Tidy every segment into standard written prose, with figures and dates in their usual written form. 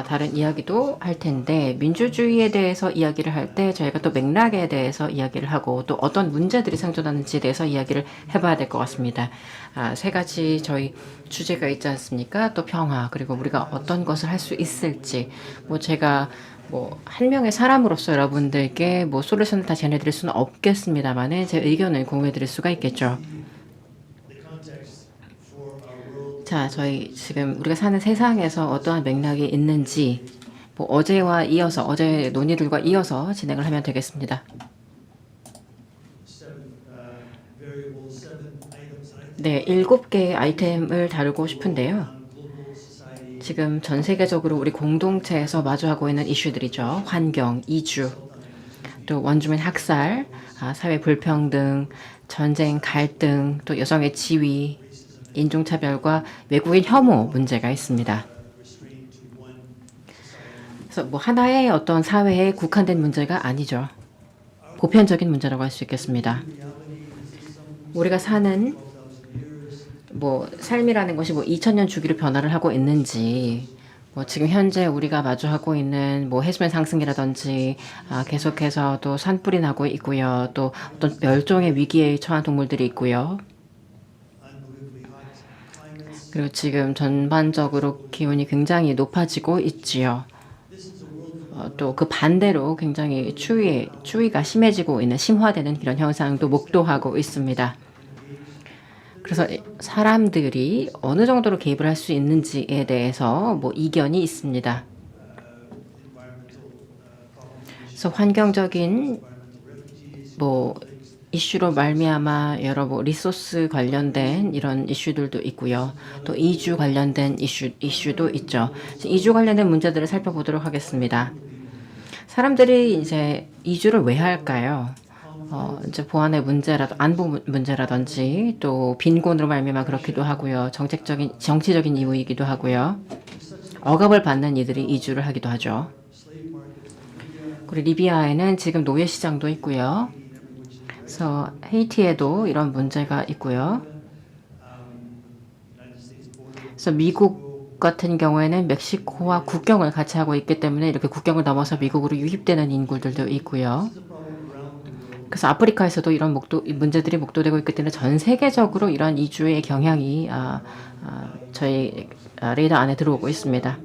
다른 이야기도 할 텐데, 민주주의에 대해서 이야기를 할 때 저희가 또 맥락에 대해서 이야기를 하고 또 어떤 문제들이 생겨나는지에 대해서 이야기를 해봐야 될 것 같습니다. 세 가지 저희 주제가 있지 않습니까? 또 평화, 그리고 우리가 어떤 것을 할 수 있을지, 뭐 제가 뭐 한 명의 사람으로서 여러분들께 뭐 솔루션을 다 전해드릴 수는 없겠습니다만은 제 의견을 공유해드릴 수가 있겠죠. 자, 저희 지금 우리가 사는 세상에서 어떠한 맥락이 있는지 뭐 어제와 이어서 어제 논의들과 이어서 진행을 하면 되겠습니다. 네, 7개의 아이템을 다루고 싶은데요. 지금 전 세계적으로 우리 공동체에서 마주하고 있는 이슈들이죠. 환경, 이주, 또 원주민 학살, 사회 불평등, 전쟁, 갈등, 또 여성의 지위, 인종차별과 외국인 혐오 문제가 있습니다. 그래서 뭐 하나의 어떤 사회에 국한된 문제가 아니죠. 보편적인 문제라고 할 수 있겠습니다. 우리가 사는 뭐 삶이라는 것이 뭐 2000년 주기로 변화를 하고 있는지, 뭐 지금 현재 우리가 마주하고 있는 뭐 해수면 상승이라든지 계속해서 또 산불이 나고 있고요. 또 어떤 멸종의 위기에 처한 동물들이 있고요. 그리고 지금 전반적으로 기온이 굉장히 높아지고 있지요. 또 그 반대로 굉장히 추위가 심해지고 있는 심화되는 이런 현상도 목도하고 있습니다. 그래서 사람들이 어느 정도로 개입을 할 수 있는지에 대해서 뭐 이견이 있습니다. 그래서 환경적인 뭐 이슈로 말미암아 여러 뭐 리소스 관련된 이런 이슈들도 있고요. 또 이주 관련된 이슈도 있죠. 이주 관련된 문제들을 살펴보도록 하겠습니다. 사람들이 이제 이주를 왜 할까요? 이제 보안의 안보 문제라든지 또 빈곤으로 말미암아 그렇기도 하고요. 정치적인 이유이기도 하고요. 억압을 받는 이들이 이주를 하기도 하죠. 그리고 리비아에는 지금 노예 시장도 있고요. 그래서 헤이티에도 이런 문제가 있고요. 그래서 미국 같은 경우에는 멕시코와 국경을 같이 하고 있기 때문에 이렇게 국경을 넘어서 미국으로 유입되는 인구들도 있고요. 그래서 아프리카에서도 이런 문제들이 목도되고 있기 때문에 전 세계적으로 이런 이주의 경향이 저희 레이더 안에 들어오고 있습니다.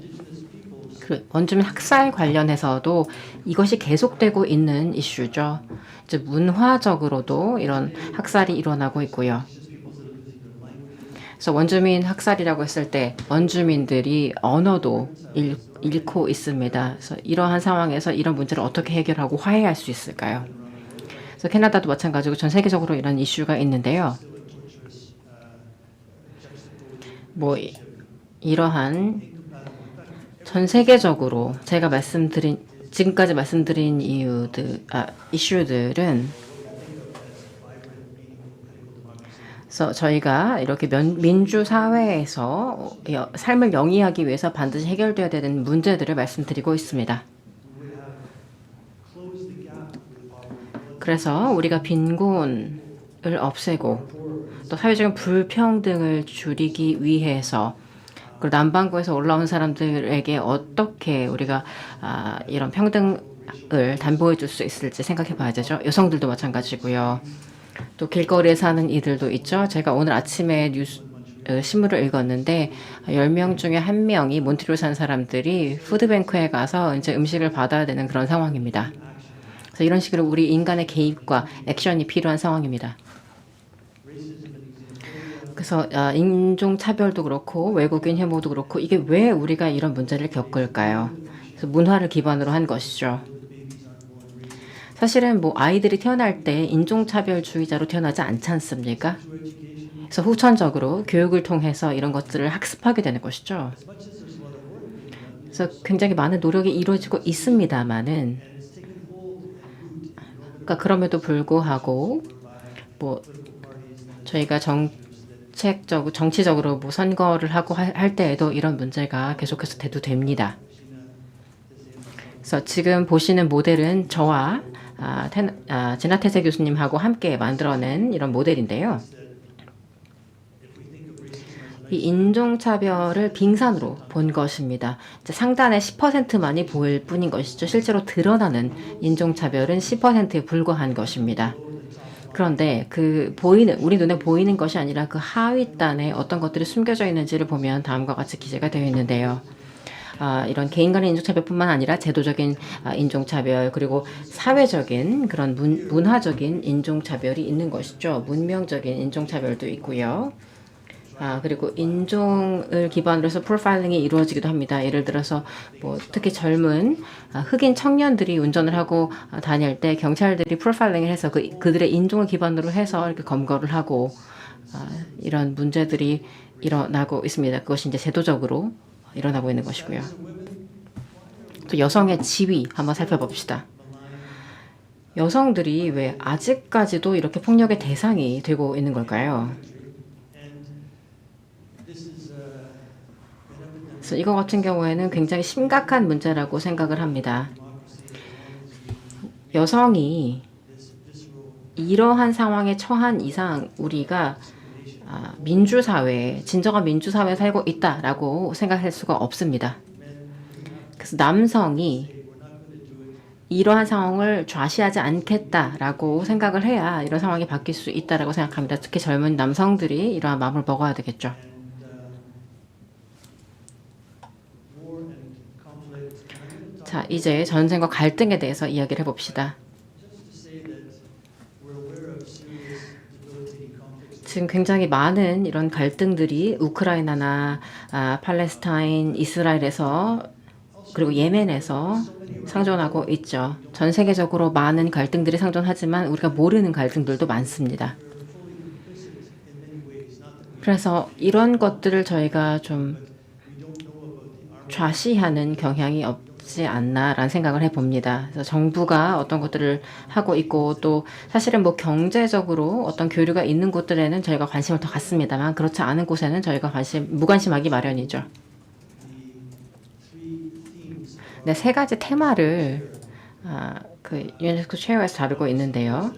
원주민 학살 관련해서도 이것이 계속되고 있는 이슈죠. 이제 문화적으로도 이런 학살이 일어나고 있고요. 그래서 원주민 학살이라고 했을 때 원주민들이 언어도 잃고 있습니다. 그래서 이러한 상황에서 이런 문제를 어떻게 해결하고 화해할 수 있을까요? 그래서 캐나다도 마찬가지고 전 세계적으로 이런 이슈가 있는데요. 뭐 이러한 전 세계적으로 제가 지금까지 말씀드린 이슈들은 그래서 저희가 이렇게 민주사회에서 삶을 영위하기 위해서 반드시 해결돼야 되는 문제들을 말씀드리고 있습니다. 그래서 우리가 빈곤을 없애고 또 사회적인 불평등을 줄이기 위해서 그리고 남반구에서 올라온 사람들에게 어떻게 우리가 이런 평등을 담보해 줄 수 있을지 생각해 봐야 되죠. 여성들도 마찬가지고요. 또 길거리에 사는 이들도 있죠. 제가 오늘 아침에 신문을 읽었는데 10명 중에 1명이 몬트리올 사는 사람들이 푸드뱅크에 가서 이제 음식을 받아야 되는 그런 상황입니다. 그래서 이런 식으로 우리 인간의 개입과 액션이 필요한 상황입니다. 그래서 인종차별도 그렇고 외국인 혐오도 그렇고 이게 왜 우리가 이런 문제를 겪을까요? 그래서 문화를 기반으로 한 것이죠. 사실은 뭐 아이들이 태어날 때 인종차별주의자로 태어나지 않지 않습니까? 그래서 후천적으로 교육을 통해서 이런 것들을 학습하게 되는 것이죠. 그래서 굉장히 많은 노력이 이루어지고 있습니다만은 그러니까 그럼에도 불구하고 뭐 저희가 정치적으로 뭐 선거를 하고 할 때에도 이런 문제가 계속해서 대두됩니다. 그래서 지금 보시는 모델은 저와 제나테세 교수님하고 함께 만들어낸 이런 모델인데요. 이 인종차별을 빙산으로 본 것입니다. 이제 상단에 10%만이 보일 뿐인 것이죠. 실제로 드러나는 인종차별은 10%에 불과한 것입니다. 그런데 우리 눈에 보이는 것이 아니라 그 하윗단에 어떤 것들이 숨겨져 있는지를 보면 다음과 같이 기재가 되어 있는데요. 이런 개인 간의 인종차별뿐만 아니라 제도적인 인종차별, 그리고 사회적인 그런 문화적인 인종차별이 있는 것이죠. 문명적인 인종차별도 있고요. 그리고 인종을 기반으로 해서 프로파일링이 이루어지기도 합니다. 예를 들어서 뭐 특히 젊은 흑인 청년들이 운전을 하고 다닐 때 경찰들이 프로파일링을 해서 그들의 인종을 기반으로 해서 이렇게 검거를 하고 이런 문제들이 일어나고 있습니다. 그것이 이제 제도적으로 일어나고 있는 것이고요. 또 여성의 지위 한번 살펴봅시다. 여성들이 왜 아직까지도 이렇게 폭력의 대상이 되고 있는 걸까요? 그래서 이거 같은 경우에는 굉장히 심각한 문제라고 생각을 합니다. 여성이 이러한 상황에 처한 이상 우리가 진정한 민주사회에 살고 있다라고 생각할 수가 없습니다. 그래서 남성이 이러한 상황을 좌시하지 않겠다라고 생각을 해야 이런 상황이 바뀔 수 있다라고 생각합니다. 특히 젊은 남성들이 이러한 마음을 먹어야 되겠죠. 자, 이제 전쟁과 갈등에 대해서 이야기를 해봅시다. 지금 굉장히 많은 이런 갈등들이 우크라이나나 팔레스타인, 이스라엘에서 그리고 예멘에서 상존하고 있죠. 전 세계적으로 많은 갈등들이 상존하지만 우리가 모르는 갈등들도 많습니다. 그래서 이런 것들을 저희가 좀 좌시하는 경향이 없지 않나라는 생각을 해봅니다. 그래서 정부가 어떤 것들을 하고 있고 또 사실은 뭐 경제적으로 어떤 교류가 있는 곳들에는 저희가 관심을 더 갖습니다만 그렇지 않은 곳에는 저희가 무관심하기 마련이죠. 네, 세 가지 테마를 유네스코 최후에서 다루고 있는데요.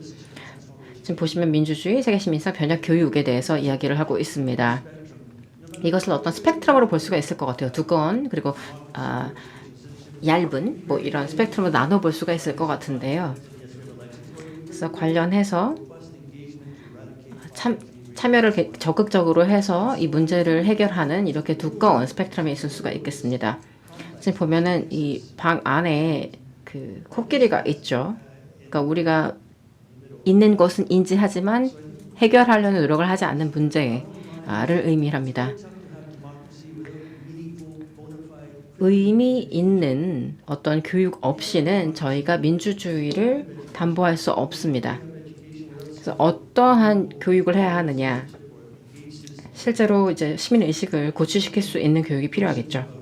지금 보시면 민주주의, 세계시민성, 변혁 교육에 대해서 이야기를 하고 있습니다. 이것을 어떤 스펙트럼으로 볼 수가 있을 것 같아요. 두꺼운 그리고 얇은 뭐 이런 스펙트럼으로 나눠볼 수가 있을 것 같은데요. 그래서 관련해서 참여를 적극적으로 해서 이 문제를 해결하는 이렇게 두꺼운 스펙트럼이 있을 수가 있겠습니다. 지금 보면은 이 방 안에 그 코끼리가 있죠. 그러니까 우리가 있는 것은 인지하지만 해결하려는 노력을 하지 않는 문제를 의미합니다. 의미 있는 어떤 교육 없이는 저희가 민주주의를 담보할 수 없습니다. 그래서 어떠한 교육을 해야 하느냐. 실제로 이제 시민의식을 고취시킬 수 있는 교육이 필요하겠죠.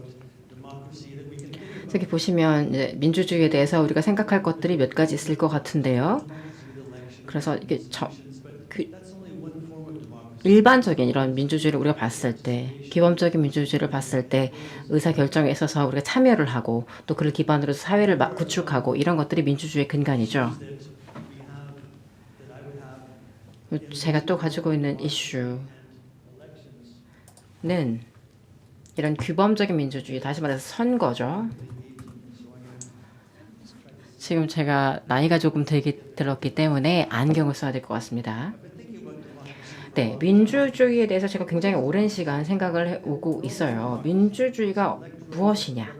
여기 보시면 이제 민주주의에 대해서 우리가 생각할 것들이 몇 가지 있을 것 같은데요. 그래서 이게 일반적인 이런 민주주의를 우리가 봤을 때, 기본적인 민주주의를 봤을 때 의사결정에 있어서 우리가 참여를 하고 또 그를 기반으로 사회를 구축하고 이런 것들이 민주주의의 근간이죠. 제가 또 가지고 있는 이슈는 이런 규범적인 민주주의, 다시 말해서 선거죠. 지금 제가 나이가 조금 들었기 때문에 안경을 써야 될 것 같습니다. 네, 민주주의에 대해서 제가 굉장히 오랜 시간 생각을 해오고 있어요. 민주주의가 무엇이냐?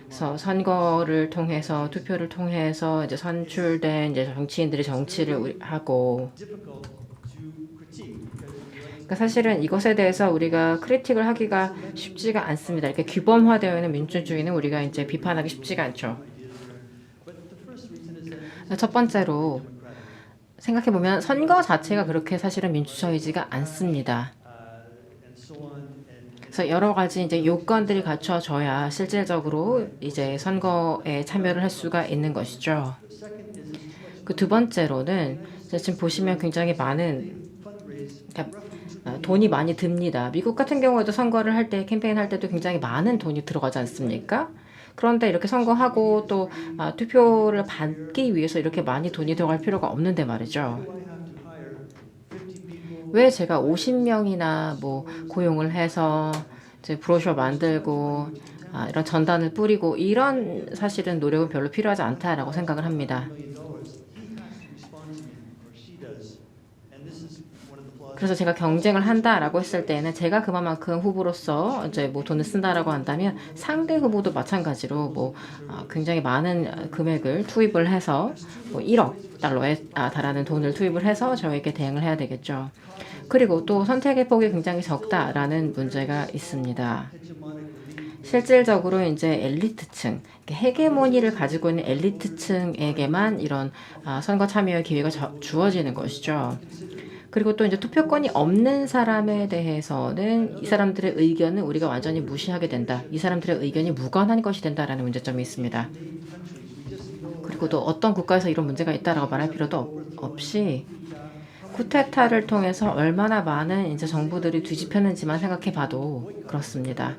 그래서 선거를 통해서 투표를 통해서 이제 선출된 이제 정치인들이 정치를 하고, 그러니까 사실은 이것에 대해서 우리가 크리틱을 하기가 쉽지가 않습니다. 이렇게 규범화되어 있는 민주주의는 우리가 이제 비판하기 쉽지가 않죠. 첫 번째로 생각해보면 선거 자체가 그렇게 사실은 민주주의지가 않습니다. 그래서 여러 가지 이제 요건들이 갖춰져야 실질적으로 이제 선거에 참여를 할 수가 있는 것이죠. 그 두 번째로는 지금 보시면 굉장히 많은 돈이 많이 듭니다. 미국 같은 경우에도 선거를 할 때 캠페인 할 때도 굉장히 많은 돈이 들어가지 않습니까? 그런데 이렇게 선거하고 또 투표를 받기 위해서 이렇게 많이 돈이 들어갈 필요가 없는데 말이죠. 왜 제가 50명이나 뭐 고용을 해서 이제 브로셔 만들고 이런 전단을 뿌리고 이런 사실은 노력은 별로 필요하지 않다라고 생각을 합니다. 그래서 제가 경쟁을 한다라고 했을 때는 제가 그만큼 후보로서 이제 뭐 돈을 쓴다라고 한다면 상대 후보도 마찬가지로 뭐 굉장히 많은 금액을 투입을 해서 뭐 1억 달러에 달하는 돈을 투입을 해서 저에게 대응을 해야 되겠죠. 그리고 또 선택의 폭이 굉장히 적다라는 문제가 있습니다. 실질적으로 이제 엘리트층, 헤게모니를 가지고 있는 엘리트층에게만 이런 선거 참여의 기회가 주어지는 것이죠. 그리고 또 이제 투표권이 없는 사람에 대해서는 이 사람들의 의견은 우리가 완전히 무시하게 된다. 이 사람들의 의견이 무관한 것이 된다라는 문제점이 있습니다. 그리고 또 어떤 국가에서 이런 문제가 있다라고 말할 필요도 없이 쿠데타를 통해서 얼마나 많은 이제 정부들이 뒤집혔는지만 생각해 봐도 그렇습니다.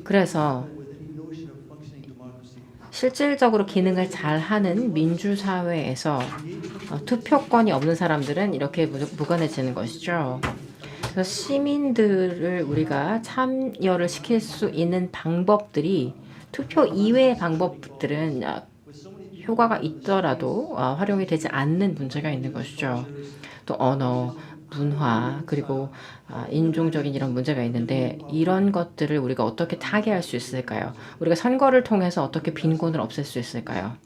그래서 실질적으로 기능을 잘하는 민주사회에서 투표권이 없는 사람들은 이렇게 무관해지는 것이죠. 그래서 시민들을 우리가 참여를 시킬 수 있는 방법들이 투표 이외의 방법들은 효과가 있더라도 활용이 되지 않는 문제가 있는 것이죠. 또 언어, 문화, 그리고 인종적인 이런 문제가 있는데 이런 것들을 우리가 어떻게 타개할 수 있을까요? 우리가 선거를 통해서 어떻게 빈곤을 없앨 수 있을까요?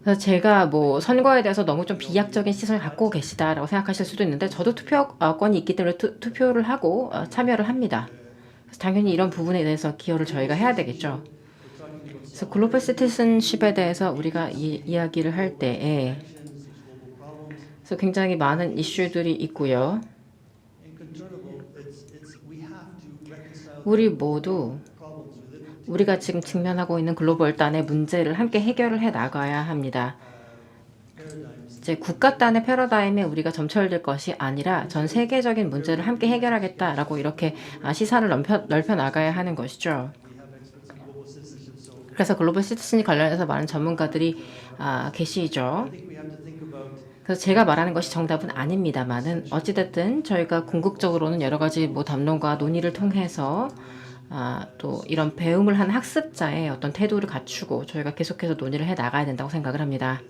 그래서 제가 뭐 선거에 대해서 너무 좀 비약적인 시선을 갖고 계시다라고 생각하실 수도 있는데 저도 투표권이 있기 때문에 투표를 하고 참여를 합니다. 그래서 당연히 이런 부분에 대해서 기여를 저희가 해야 되겠죠. 그래서 글로벌 시티즌십에 대해서 우리가 이야기를 할 때에 그래서 굉장히 많은 이슈들이 있고요. 우리 모두 우리가 지금 직면하고 있는 글로벌 단의 문제를 함께 해결을 해 나가야 합니다. 이제 국가 단의 패러다임에 우리가 점철될 것이 아니라 전 세계적인 문제를 함께 해결하겠다라고 이렇게 시선을 넓혀 나가야 하는 것이죠. 그래서 글로벌 시티즌이 관련해서 많은 전문가들이 계시죠. 그래서 제가 말하는 것이 정답은 아닙니다만은 어찌됐든 저희가 궁극적으로는 여러 가지 뭐 담론과 논의를 통해서 또 이런 배움을 한 학습자의 어떤 태도를 갖추고 저희가 계속해서 논의를 해 나가야 된다고 생각을 합니다.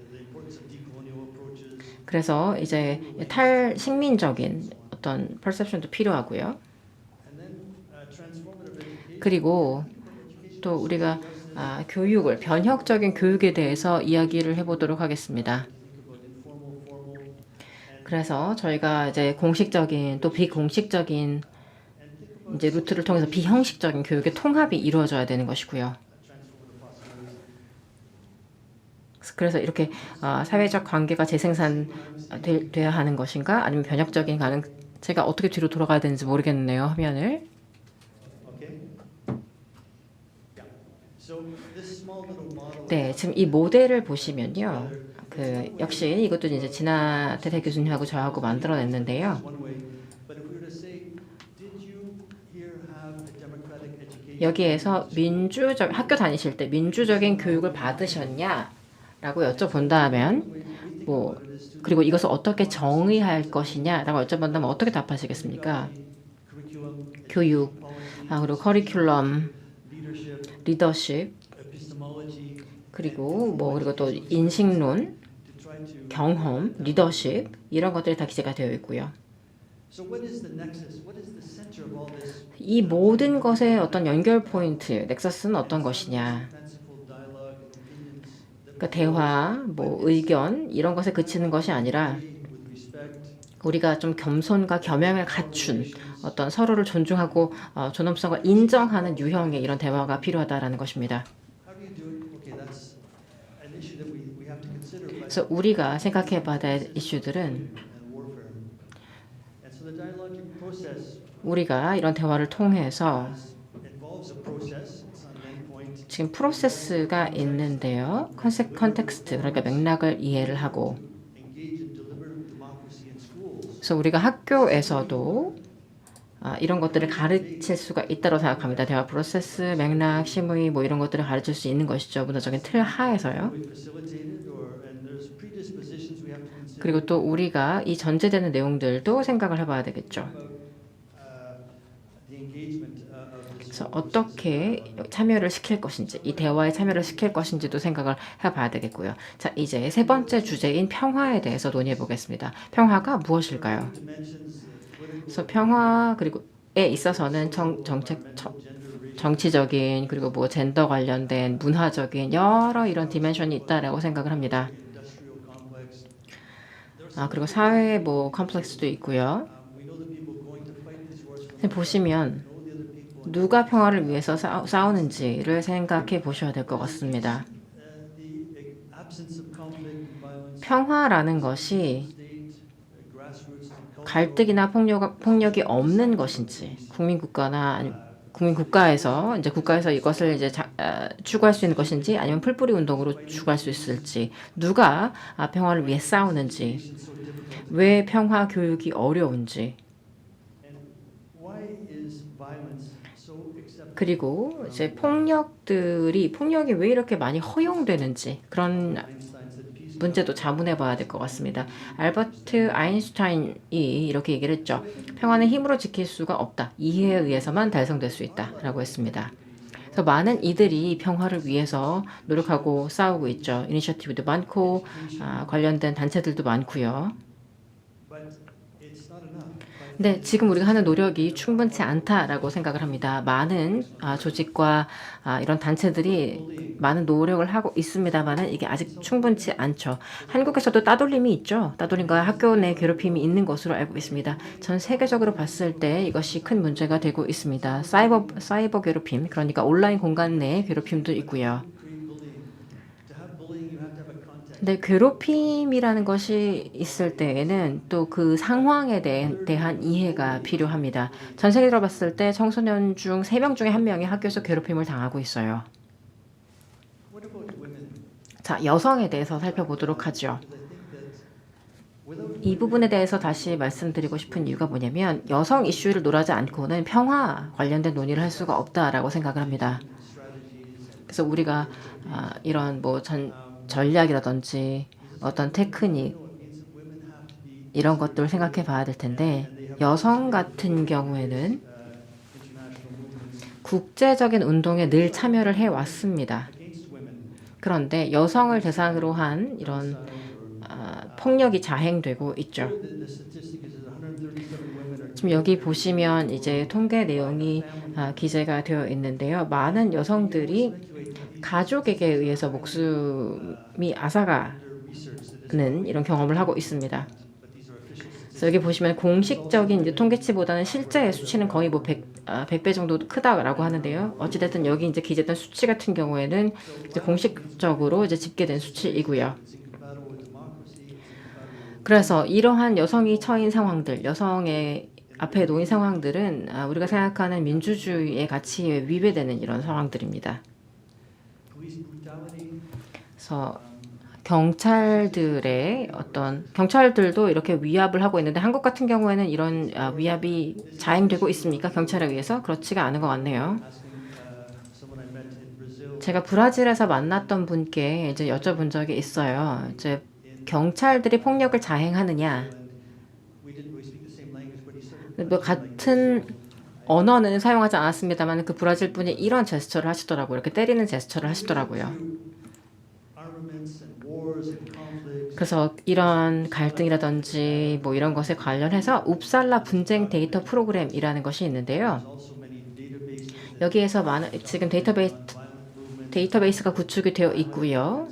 그래서 이제 탈식민적인 어떤 퍼셉션도 필요하고요. 그리고 또 우리가 교육을 변혁적인 교육에 대해서 이야기를 해보도록 하겠습니다. 그래서 저희가 이제 공식적인 또 비공식적인 이제 루트를 통해서 비형식적인 교육의 통합이 이루어져야 되는 것이고요. 그래서 이렇게 사회적 관계가 재생산돼야 하는 것인가 아니면 변혁적인 가능 제가 어떻게 뒤로 돌아가야 되는지 모르겠네요. 화면을. 네, 지금 이 모델을 보시면요. 역시 이것도 이제 진아태태 교수님하고 저하고 만들어냈는데요. 여기에서 학교 다니실 때 민주적인 교육을 받으셨냐라고 여쭤본다면 그리고 이것을 어떻게 정의할 것이냐라고 여쭤본다면 어떻게 답하시겠습니까? 교육, 그리고 커리큘럼, 리더십, 그리고 또 인식론, 경험, 리더십 이런 것들이 다 기재가 되어 있고요. 이 모든 것의 어떤 연결 포인트, 넥서스는 어떤 것이냐? 그러니까 대화, 의견 이런 것에 그치는 것이 아니라 우리가 좀 겸손과 겸양을 갖춘 어떤 서로를 존중하고 존엄성을 인정하는 유형의 이런 대화가 필요하다라는 것입니다. 그래서 우리가 생각해 봐야 될 이슈들은 우리가 이런 대화를 통해서 지금 프로세스가 있는데요. 컨텍스트, 그러니까 맥락을 이해를 하고 그래서 우리가 학교에서도 이런 것들을 가르칠 수가 있다고 생각합니다. 대화 프로세스, 맥락, 심의 이런 것들을 가르칠 수 있는 것이죠. 문화적인 틀 하에서요. 그리고 또 우리가 이 전제되는 내용들도 생각을 해봐야 되겠죠. 그래서 어떻게 참여를 시킬 것인지, 이 대화에 참여를 시킬 것인지도 생각을 해봐야 되겠고요. 자, 이제 세 번째 주제인 평화에 대해서 논의해 보겠습니다. 평화가 무엇일까요? 그래서 평화 그리고에 있어서는 정치적인 그리고 뭐 젠더 관련된 문화적인 여러 이런 디멘션이 있다라고 생각을 합니다. 그리고 사회 뭐 컴플렉스도 있고요. 보시면 누가 평화를 위해서 싸우는지를 생각해 보셔야 될 것 같습니다. 평화라는 것이 갈등이나 폭력이 없는 것인지 국민국가에서 이제 국가에서 이것을 이제 추구할 수 있는 것인지 아니면 풀뿌리 운동으로 추구할 수 있을지 누가 평화를 위해 싸우는지 왜 평화 교육이 어려운지 그리고 이제 폭력이 왜 이렇게 많이 허용되는지 그런 문제도 자문해 봐야 될 것 같습니다. 알버트 아인슈타인이 이렇게 얘기를 했죠. 평화는 힘으로 지킬 수가 없다. 이해에 의해서만 달성될 수 있다. 라고 했습니다. 그래서 많은 이들이 평화를 위해서 노력하고 싸우고 있죠. 이니셔티브도 많고 관련된 단체들도 많고요. 근데 지금 우리가 하는 노력이 충분치 않다라고 생각을 합니다. 많은 조직과 이런 단체들이 많은 노력을 하고 있습니다만은 이게 아직 충분치 않죠. 한국에서도 따돌림이 있죠. 따돌림과 학교 내 괴롭힘이 있는 것으로 알고 있습니다. 전 세계적으로 봤을 때 이것이 큰 문제가 되고 있습니다. 사이버 괴롭힘, 그러니까 온라인 공간 내 괴롭힘도 있고요. 근데 괴롭힘이라는 것이 있을 때에는 또 그 상황에 대한 이해가 필요합니다. 전 세계로 봤을 때 청소년 중 3명 중에 1명이 학교에서 괴롭힘을 당하고 있어요. 자, 여성에 대해서 살펴보도록 하죠. 이 부분에 대해서 다시 말씀드리고 싶은 이유가 뭐냐면 여성 이슈를 논하지 않고는 평화 관련된 논의를 할 수가 없다라고 생각을 합니다. 그래서 우리가 이런 뭐 전략이라든지 어떤 테크닉 이런 것들을 생각해 봐야 될 텐데 여성 같은 경우에는 국제적인 운동에 늘 참여를 해 왔습니다. 그런데 여성을 대상으로 한 이런 폭력이 자행되고 있죠. 지금 여기 보시면 이제 통계 내용이 기재가 되어 있는데요. 많은 여성들이 가족에게 의해서 목숨이 앗아가는 이런 경험을 하고 있습니다. 그래서 여기 보시면 공식적인 이제 통계치보다는 실제 수치는 거의 뭐 100배 정도 크다라고 하는데요. 어찌됐든 여기 이제 기재된 수치 같은 경우에는 이제 공식적으로 이제 집계된 수치이고요. 그래서 이러한 여성이 처인 상황들, 여성의 앞에 놓인 상황들은 우리가 생각하는 민주주의의 가치에 위배되는 이런 상황들입니다. 그래서 경찰들도 이렇게 위압을 하고 있는데 한국 같은 경우에는 이런 위압이 자행되고 있습니까? 경찰에 의해서? 그렇지가 않은 것 같네요. 제가 브라질에서 만났던 분께 이제 여쭤본 적이 있어요. 이제 경찰들이 폭력을 자행하느냐? 뭐 같은 언어는 사용하지 않았습니다만 그 브라질 분이 이런 제스처를 하시더라고요. 이렇게 때리는 제스처를 하시더라고요. 그래서 이런 갈등이라든지 뭐 이런 것에 관련해서 웁살라 분쟁 데이터 프로그램이라는 것이 있는데요. 여기에서 지금 데이터베이스가 구축이 되어 있고요.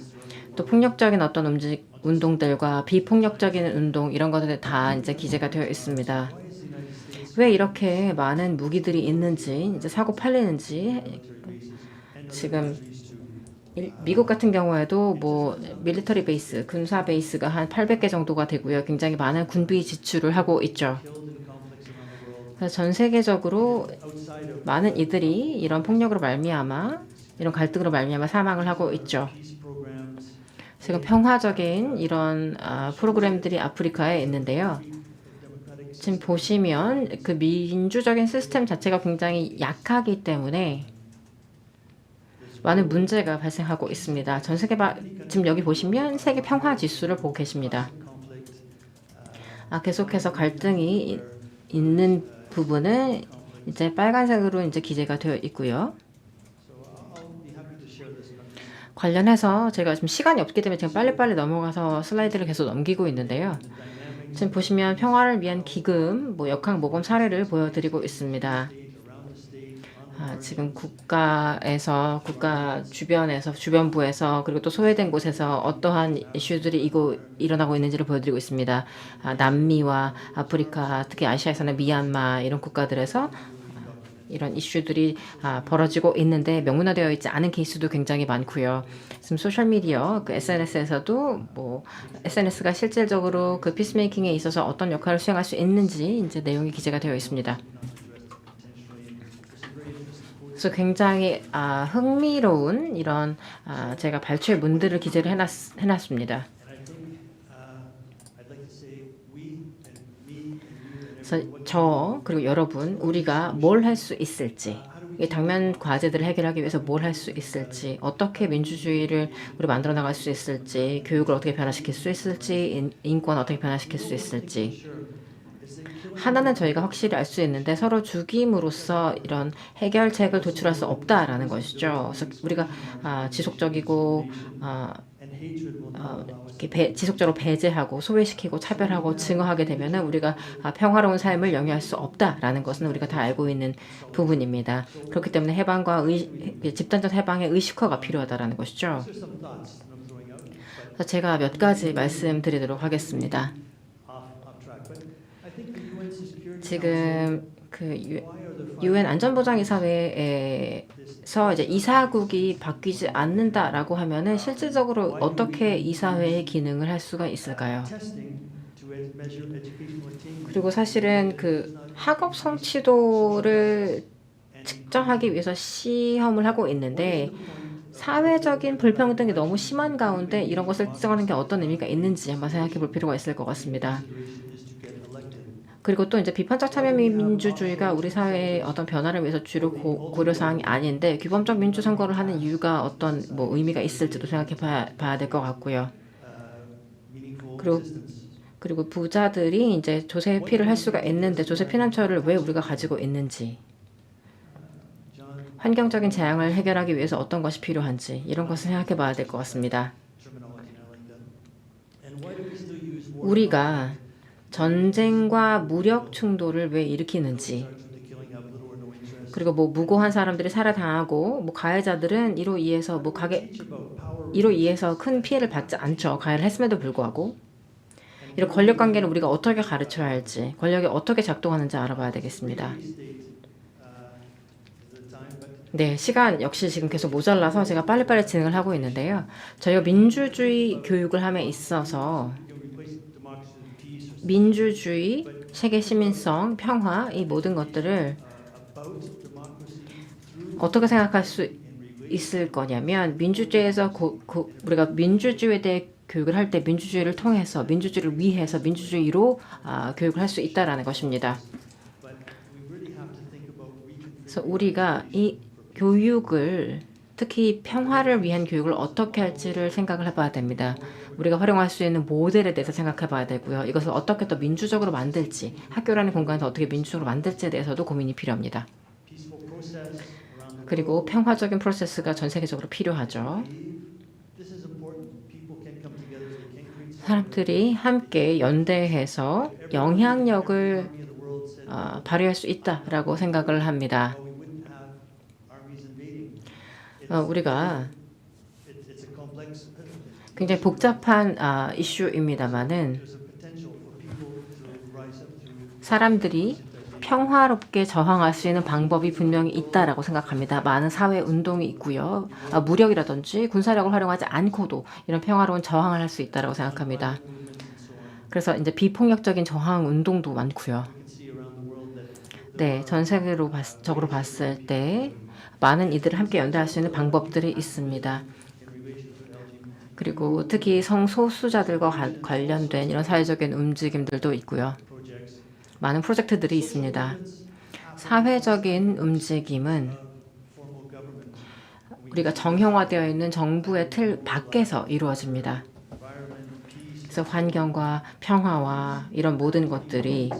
또 폭력적인 어떤 운동들과 비폭력적인 운동 이런 것들이 다 이제 기재가 되어 있습니다. 왜 이렇게 많은 무기들이 있는지 이제 사고 팔리는지 지금 미국 같은 경우에도 뭐 밀리터리 베이스, 군사 베이스가 한 800개 정도가 되고요. 굉장히 많은 군비 지출을 하고 있죠. 그래서 전 세계적으로 많은 이들이 이런 폭력으로 말미암아 이런 갈등으로 말미암아 사망을 하고 있죠. 지금 평화적인 이런 프로그램들이 아프리카에 있는데요. 지금 보시면 그 민주적인 시스템 자체가 굉장히 약하기 때문에 많은 문제가 발생하고 있습니다. 전 세계 지금 여기 보시면 세계 평화 지수를 보고 계십니다. 계속해서 갈등이 있는 부분은 이제 빨간색으로 이제 기재가 되어 있고요. 관련해서 제가 지금 시간이 없기 때문에 지금 빨리빨리 넘어가서 슬라이드를 계속 넘기고 있는데요. 지금 보시면 평화를 위한 기금, 역학 모금 사례를 보여드리고 있습니다. 지금 국가에서, 국가 주변에서, 주변부에서, 그리고 또 소외된 곳에서 어떠한 이슈들이 일어나고 있는지를 보여드리고 있습니다. 남미와 아프리카, 특히 아시아에서는 미얀마 이런 국가들에서 이런 이슈들이 벌어지고 있는데 명문화되어 있지 않은 케이스도 굉장히 많고요. 지금 소셜미디어, SNS에서도 SNS가 실질적으로 그 피스메이킹에 있어서 어떤 역할을 수행할 수 있는지 이제 내용이 기재가 되어 있습니다. 그래서 굉장히 흥미로운 이런 제가 발췌 문들을 기재를 해놨습니다. 그래서 그리고 여러분, 우리가 뭘 할 수 있을지, 이 당면 과제들을 해결하기 위해서 뭘 할 수 있을지, 어떻게 민주주의를 우리 만들어 나갈 수 있을지, 교육을 어떻게 변화시킬 수 있을지, 인권 어떻게 변화시킬 수 있을지. 하나는 저희가 확실히 알 수 있는데 서로 죽임으로써 이런 해결책을 도출할 수 없다라는 것이죠. 그래서 우리가 지속적이고 지속적으로 배제하고 소외시키고 차별하고 증오하게 되면은 우리가 평화로운 삶을 영위할 수 없다라는 것은 우리가 다 알고 있는 부분입니다. 그렇기 때문에 해방과 집단적 해방의 의식화가 필요하다라는 것이죠. 그래서 제가 몇 가지 말씀드리도록 하겠습니다. 지금 그 UN 안전보장이사회에서 이제 이사국이 바뀌지 않는다라고 하면은 실질적으로 어떻게 이사회의 기능을 할 수가 있을까요? 그리고 사실은 그 학업 성취도를 측정하기 위해서 시험을 하고 있는데 사회적인 불평등이 너무 심한 가운데 이런 것을 측정하는 게 어떤 의미가 있는지 한번 생각해 볼 필요가 있을 것 같습니다. 그리고 또 이제 비판적 참여민주주의가 우리 사회의 어떤 변화를 위해서 주로 고려사항이 아닌데 규범적 민주선거를 하는 이유가 어떤 의미가 있을지도 생각해 봐야 될 것 같고요. 그리고 부자들이 이제 조세 피를 할 수가 있는데 조세 피난처를 왜 우리가 가지고 있는지, 환경적인 재앙을 해결하기 위해서 어떤 것이 필요한지 이런 것을 생각해 봐야 될 것 같습니다. 우리가 전쟁과 무력 충돌을 왜 일으키는지, 그리고 무고한 사람들이 살해당하고 가해자들은 이로 인해서 큰 피해를 받지 않죠. 가해를 했음에도 불구하고. 이런 권력 관계는 우리가 어떻게 가르쳐야 할지, 권력이 어떻게 작동하는지 알아봐야 되겠습니다. 네, 시간 역시 지금 계속 모자라서 제가 빨리빨리 진행을 하고 있는데요. 저희가 민주주의 교육을 함에 있어서 민주주의, 세계 시민성, 평화 이 모든 것들을 어떻게 생각할 수 있을 거냐면 민주주의에서 우리가 민주주의에 대해 교육을 할 때 민주주의를 통해서 민주주의를 위해서 민주주의로 교육을 할 수 있다라는 것입니다. 그래서 우리가 이 교육을 특히 평화를 위한 교육을 어떻게 할지를 생각을 해봐야 됩니다. 우리가 활용할 수 있는 모델에 대해서 생각해 봐야 되고요. 이것을 어떻게 더 민주적으로 만들지, 학교라는 공간에서 어떻게 민주적으로 만들지에 대해서도 고민이 필요합니다. 그리고 평화적인 프로세스가 전 세계적으로 필요하죠. 사람들이 함께 연대해서 영향력을 발휘할 수 있다라고 생각을 합니다. 우리가 굉장히 복잡한 이슈입니다만은 사람들이 평화롭게 저항할 수 있는 방법이 분명히 있다라고 생각합니다. 많은 사회 운동이 있고요. 무력이라든지 군사력을 활용하지 않고도 이런 평화로운 저항을 할 수 있다라고 생각합니다. 그래서 이제 비폭력적인 저항 운동도 많고요. 네, 전 세계적으로 봤을 때 많은 이들을 함께 연대할 수 있는 방법들이 있습니다. 그리고 특히 성소수자들과 관련된 이런 사회적인 움직임들도 있고요. 많은 프로젝트들이 있습니다. 사회적인 움직임은 우리가 정형화되어 있는 정부의 틀 밖에서 이루어집니다. 그래서 환경과 평화와 이런 모든 것들이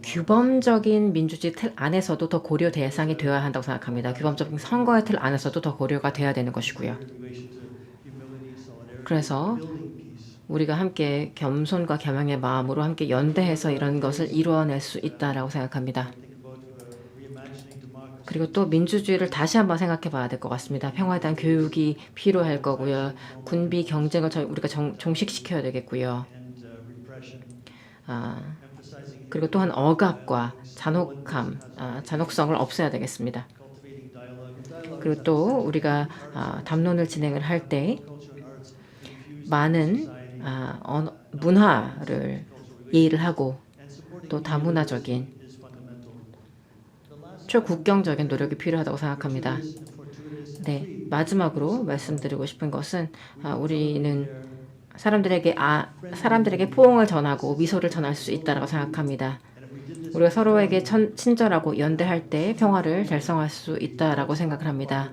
규범적인 민주주의 틀 안에서도 더 고려 대상이 되어야 한다고 생각합니다. 규범적인 선거의 틀 안에서도 더 고려가 돼야 되는 것이고요. 그래서 우리가 함께 겸손과 겸양의 마음으로 함께 연대해서 이런 것을 이루어낼 수 있다라고 생각합니다. 그리고 또 민주주의를 다시 한번 생각해 봐야 될 것 같습니다. 평화에 대한 교육이 필요할 거고요. 군비 경쟁을 우리가 종식시켜야 되겠고요. 그리고 또한 억압과 잔혹함, 잔혹성을 없애야 되겠습니다. 그리고 또 우리가 담론을 진행을 할 때 많은 문화를 이해를 하고 또 다문화적인 초국경적인 노력이 필요하다고 생각합니다. 네, 마지막으로 말씀드리고 싶은 것은 우리는 사람들에게 포옹을 전하고 미소를 전할 수 있다고 생각합니다. 우리가 서로에게 친절하고 연대할 때 평화를 달성할 수 있다고 생각을 합니다.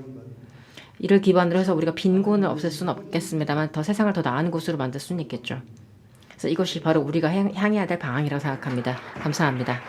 이를 기반으로 해서 우리가 빈곤을 없앨 수는 없겠습니다만 세상을 더 나은 곳으로 만들 수는 있겠죠. 그래서 이것이 바로 우리가 향해야 될 방향이라고 생각합니다. 감사합니다.